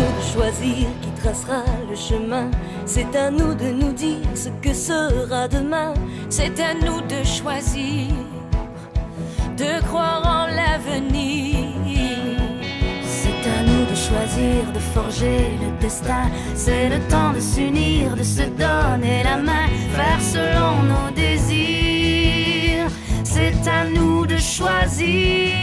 nous de choisir qui tracera le chemin. C'est à nous de nous dire ce que sera demain. C'est à nous de choisir, de croire en l'avenir. C'est à nous de choisir, de forger le destin. C'est le temps de s'unir, de se donner la main, faire selon nos désirs. C'est à nous de choisir.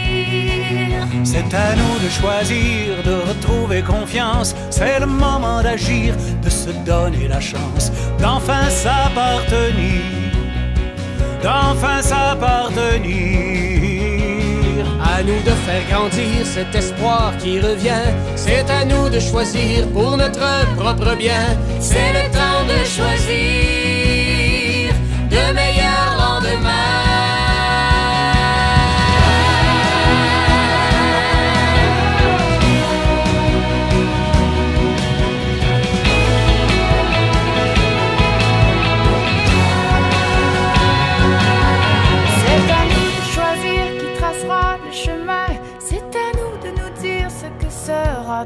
C'est à nous de choisir, de retrouver confiance. C'est le moment d'agir, de se donner la chance d'enfin s'appartenir, d'enfin s'appartenir. À nous de faire grandir cet espoir qui revient. C'est à nous de choisir pour notre propre bien. C'est le temps de choisir de meilleurs lendemains.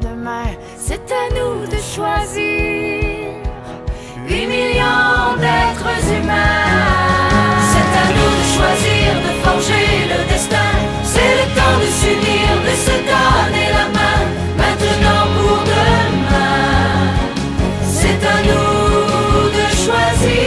Demain, c'est à nous de choisir 8 millions d'êtres humains. C'est à nous de choisir, de forger le destin. C'est le temps de s'unir, de se donner la main. Maintenant pour demain, c'est à nous de choisir.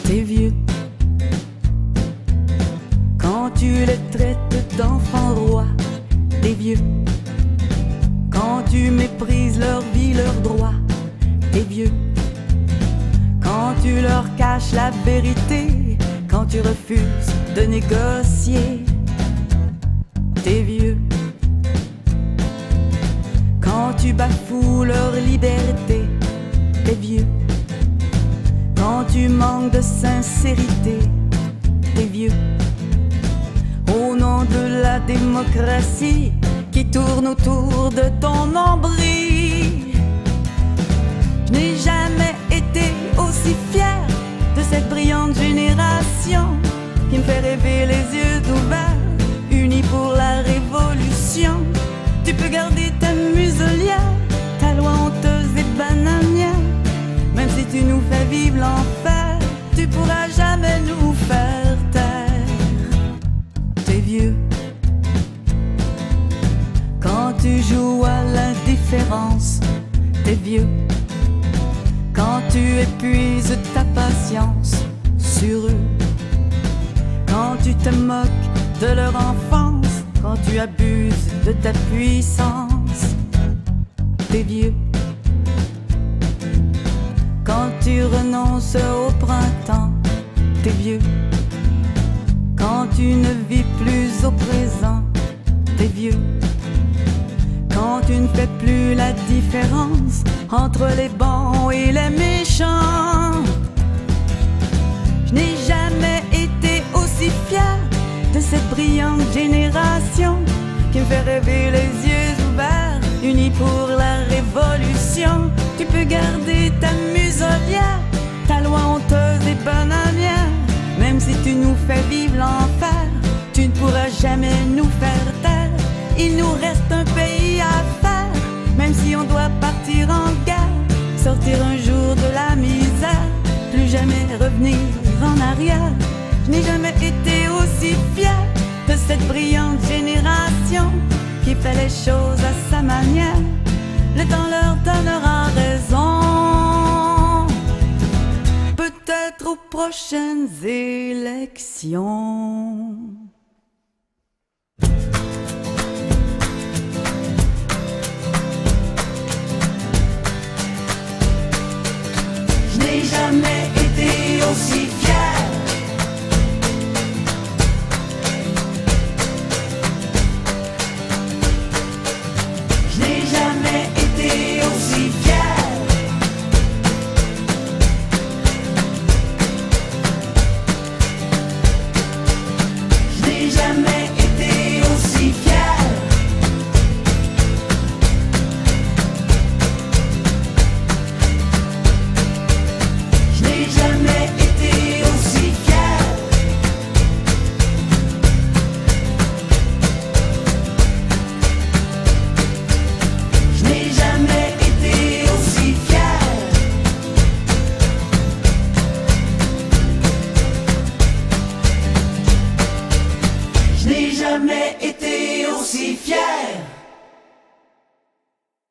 T'es vieux quand tu les traites d'enfants rois. T'es vieux quand tu méprises leur vie, leurs droits. T'es vieux quand tu leur caches la vérité, quand tu refuses de négocier. T'es vieux quand tu bafoues leur liberté. T'es vieux quand tu manques de sincérité. T'es vieux au nom de la démocratie qui tourne autour de ton nombril. Je n'ai jamais été aussi fier de cette brillante génération qui me fait rêver les yeux ouverts, unis pour la révolution. Tu peux garder ta muselière, ta loi honteuse et bananière. Même si tu nous fais vivre l'enfer, tu pourras jamais nous faire taire. T'es vieux quand tu joues à l'indifférence. T'es vieux quand tu épuises ta patience sur eux, quand tu te moques de leur enfance, quand tu abuses de ta puissance. T'es vieux quand tu renonces au printemps. T'es vieux quand tu ne vis plus au présent. T'es vieux quand tu ne fais plus la différence entre les bons et les méchants. Je n'ai jamais été aussi fier de cette brillante génération qui me fait rêver les yeux ouverts, unis pour la révolution. Tu peux garder ta muselière, ta loi honteuse et bananière. Même si tu nous fais vivre l'enfer, tu ne pourras jamais nous faire taire. Il nous reste un pays à faire, même si on doit partir en guerre, sortir un jour de la misère, plus jamais revenir en arrière. Je n'ai jamais été aussi fier de cette brillante génération qui fait les choses à sa manière. Le temps leur donnera raison, peut-être aux prochaines élections. n'ai jamais été aussi fier. Je n'ai jamais été aussi fier. Je n'ai jamais été aussi fier. Je n'ai jamais été aussi fier. Je n'ai jamais été aussi fier. Je n'ai jamais été